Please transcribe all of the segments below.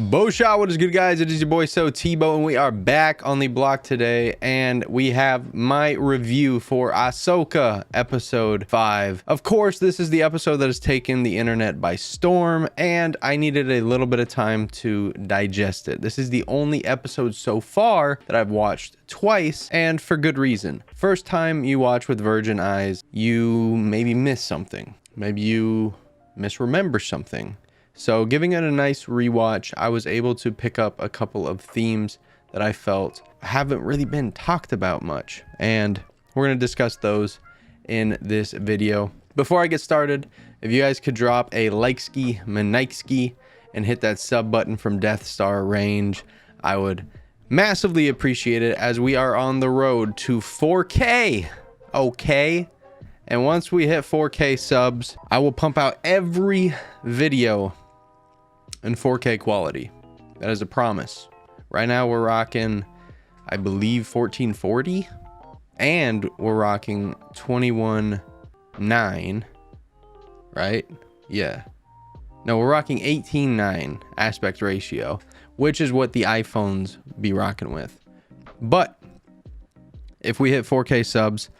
Bosha, what is good, guys? It is your boy SoTeeko, and we are back on the block today, and we have my review for Ahsoka episode 5. Of course, this is the episode that has taken the internet by storm, and I needed a little bit of time to digest it. This is the only episode so far that I've watched twice, and for good reason. First time you watch with virgin eyes, you maybe miss something. Maybe you misremember something. So giving it a nice rewatch, I was able to pick up a couple of themes that I felt haven't really been talked about much. And we're going to discuss those in this video. Before I get started, if you guys could drop a like-ski, manike-ski, and hit that sub button from Death Star range, I would massively appreciate it, as we are on the road to 4K. Okay? And once we hit 4K subs, I will pump out every video in 4K quality. That is a promise. Right now we're rocking, I believe, 1440, and we're rocking 21:9, right? Yeah. No, we're rocking 18:9 aspect ratio, which is what the iPhones be rocking with. But if we hit 4K subs,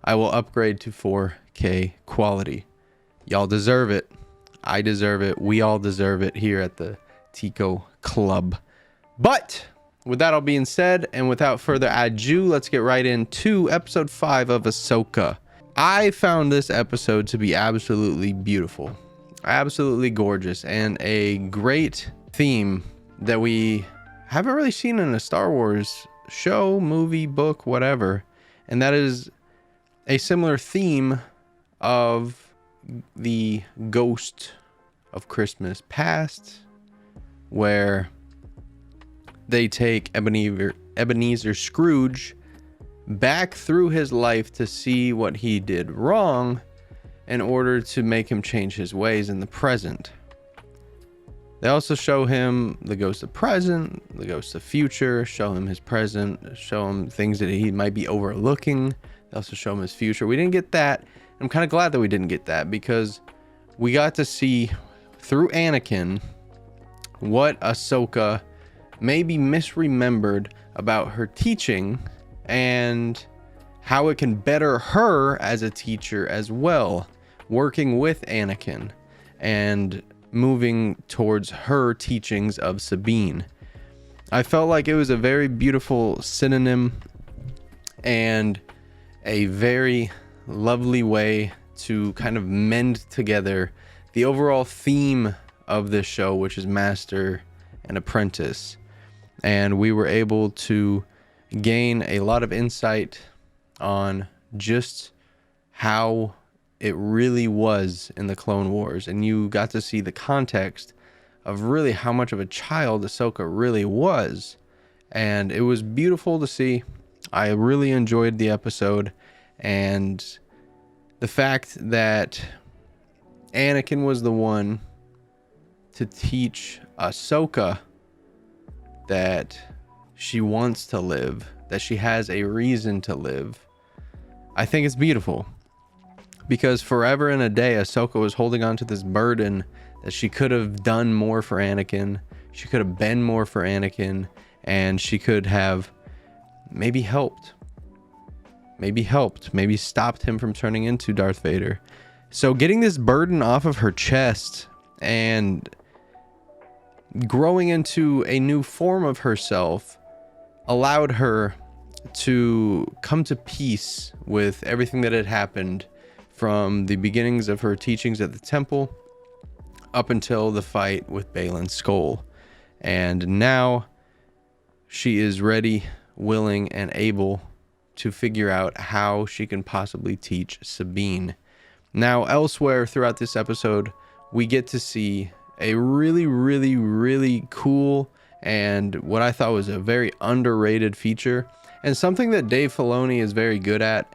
I will upgrade to 4K quality. Y'all deserve it. I deserve it. We all deserve it here at the Teeko Club. But with that all being said, and without further ado, let's get right into episode 5 of Ahsoka. I found this episode to be absolutely beautiful, absolutely gorgeous, and a great theme that we haven't really seen in a Star Wars show, movie, book, whatever. And that is a similar theme of the ghost of Christmas past, where they take Ebenezer Scrooge back through his life to see what he did wrong in order to make him change his ways in the present. They also show him the ghost of present, the ghost of future, show him his present, show him things that he might be overlooking. They also show him his future. We didn't get that. I'm kind of glad that we didn't get that, because we got to see through Anakin what Ahsoka maybe misremembered about her teaching and how it can better her as a teacher as well, working with Anakin and moving towards her teachings of Sabine. I felt like it was a very beautiful synonym and a very lovely way to kind of mend together the overall theme of this show, which is master and apprentice. And we were able to gain a lot of insight on just how it really was in the Clone Wars, and you got to see the context of really how much of a child Ahsoka really was, and it was beautiful to see. I really enjoyed the episode, and the fact that Anakin was the one to teach Ahsoka that she wants to live, that she has a reason to live, I think it's beautiful. Because forever and a day, Ahsoka was holding on to this burden that she could have done more for Anakin, she could have been more for Anakin, and she could have maybe helped, maybe stopped him from turning into Darth Vader. So getting this burden off of her chest and growing into a new form of herself allowed her to come to peace with everything that had happened from the beginnings of her teachings at the temple up until the fight with Baylan Skoll. And now she is ready, willing, and able to figure out how she can possibly teach Sabine. Now, elsewhere throughout this episode, we get to see a really cool and what I thought was a very underrated feature, and something that Dave Filoni is very good at,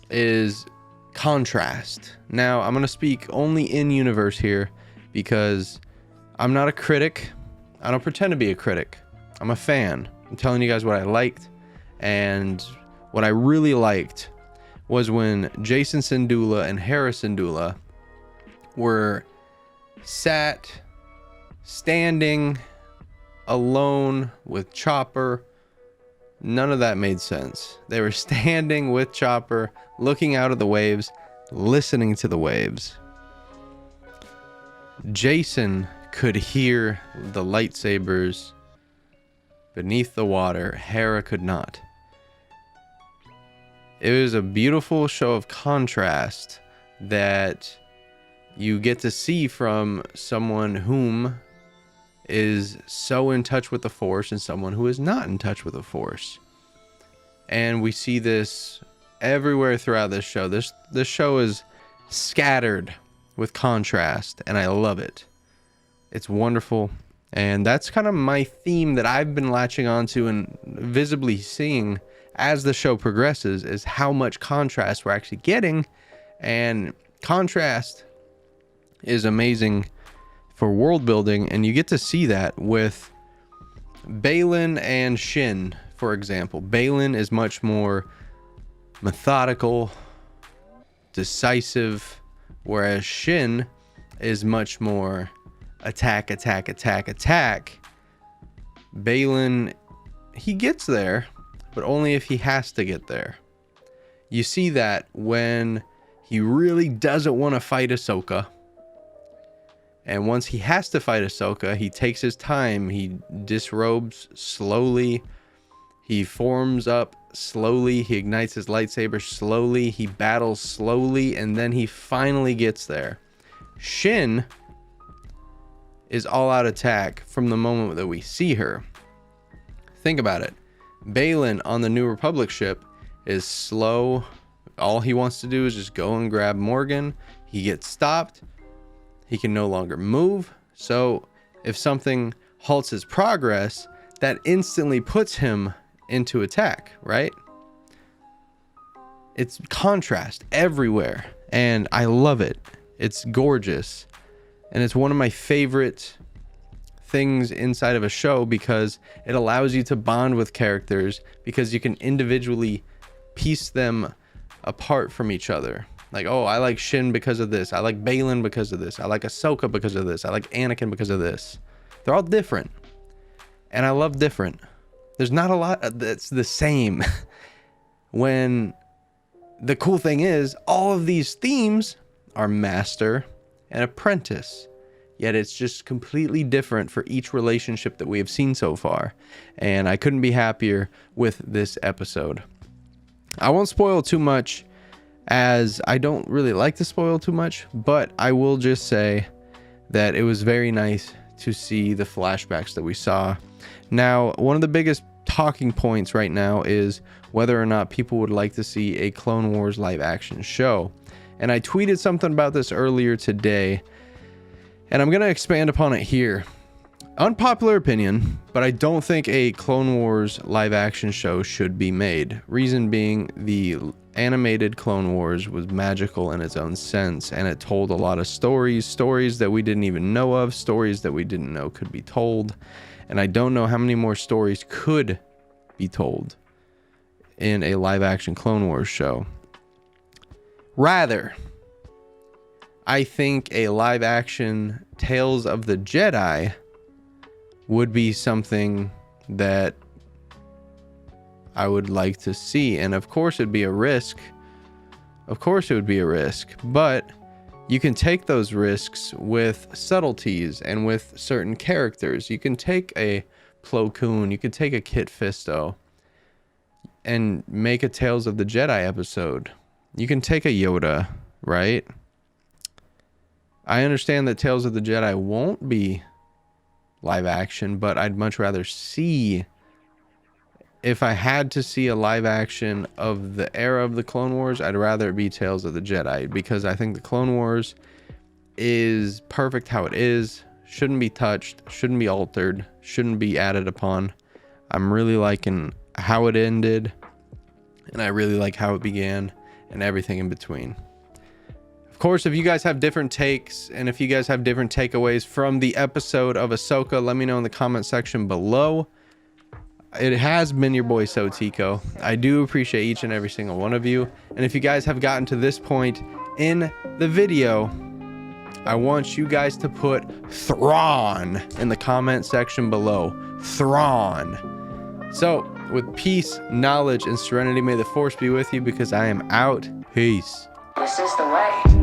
is contrast. Now, I'm going to speak only in universe here, because I'm not a critic. I don't pretend to be a critic. I'm a fan. I'm telling you guys what I liked, and what I really liked was when Jason Syndulla and Hera Syndulla were standing alone with Chopper. None of that made sense. They were standing with Chopper, looking out at the waves, listening to the waves. Jason could hear the lightsabers beneath the water. Hera could not. It was a beautiful show of contrast that you get to see from someone whom is so in touch with the Force and someone who is not in touch with the Force. And we see this everywhere throughout this show. This show is scattered with contrast, and I love it. It's wonderful. And that's kind of my theme that I've been latching onto and visibly seeing as the show progresses, is how much contrast we're actually getting. And contrast is amazing for world building, and you get to see that with Baylan and Shin, for example. Baylan is much more methodical, decisive, whereas Shin is much more attack, attack, attack, attack. Baylan, he gets there, but only if he has to get there. You see that when he really doesn't want to fight Ahsoka. And once he has to fight Ahsoka, he takes his time. He disrobes slowly. He forms up slowly. He ignites his lightsaber slowly. He battles slowly. And then he finally gets there. Shin is all out attack from the moment that we see her. Think about it. Baylan on the New Republic ship is slow. All he wants to do is just go and grab Morgan. He gets stopped. He can no longer move. So if something halts his progress, that instantly puts him into attack, right? It's contrast everywhere, and I love it. It's gorgeous, and it's one of my favorite things inside of a show because it allows you to bond with characters, because you can individually piece them apart from each other. Like, oh, I like Shin because of this. I like Baylan because of this. I like Ahsoka because of this. I like Anakin because of this. They're all different. And I love different. There's not a lot that's the same. When the cool thing is, all of these themes are master and apprentice. Yet it's just completely different for each relationship that we have seen so far. And I couldn't be happier with this episode. I won't spoil too much, as I don't really like to spoil too much, but I will just say that it was very nice to see the flashbacks that we saw. Now, one of the biggest talking points right now is whether or not people would like to see a Clone Wars live action show. And I tweeted something about this earlier today, and I'm going to expand upon it here. Unpopular opinion, but I don't think a Clone Wars live action show should be made. Reason being, the animated Clone Wars was magical in its own sense, and it told a lot of stories that we didn't even know of, stories that we didn't know could be told. And I don't know how many more stories could be told in a live action Clone Wars show. Rather, I think a live action Tales of the Jedi would be something that I would like to see. And of course it'd be a risk. Of course it would be a risk, but you can take those risks with subtleties and with certain characters. You can take a Plo Koon, you can take a Kit Fisto and make a Tales of the Jedi episode. You can take a Yoda, right? I understand that Tales of the Jedi won't be live action, but I'd much rather see, if I had to see a live action of the era of the Clone Wars, I'd rather it be Tales of the Jedi, because I think the Clone Wars is perfect how it is. Shouldn't be touched, shouldn't be altered, shouldn't be added upon. I'm really liking how it ended, and I really like how it began, and everything in between. Of course, if you guys have different takes, and if you guys have different takeaways from the episode of Ahsoka, let me know in the comment section below. It has been your boy SoTeeko. I do appreciate each and every single one of you. And if you guys have gotten to this point in the video, I want you guys to put Thrawn in the comment section below. Thrawn. So, with peace, knowledge, and serenity, may the force be with you, because I am out. Peace. This is the way.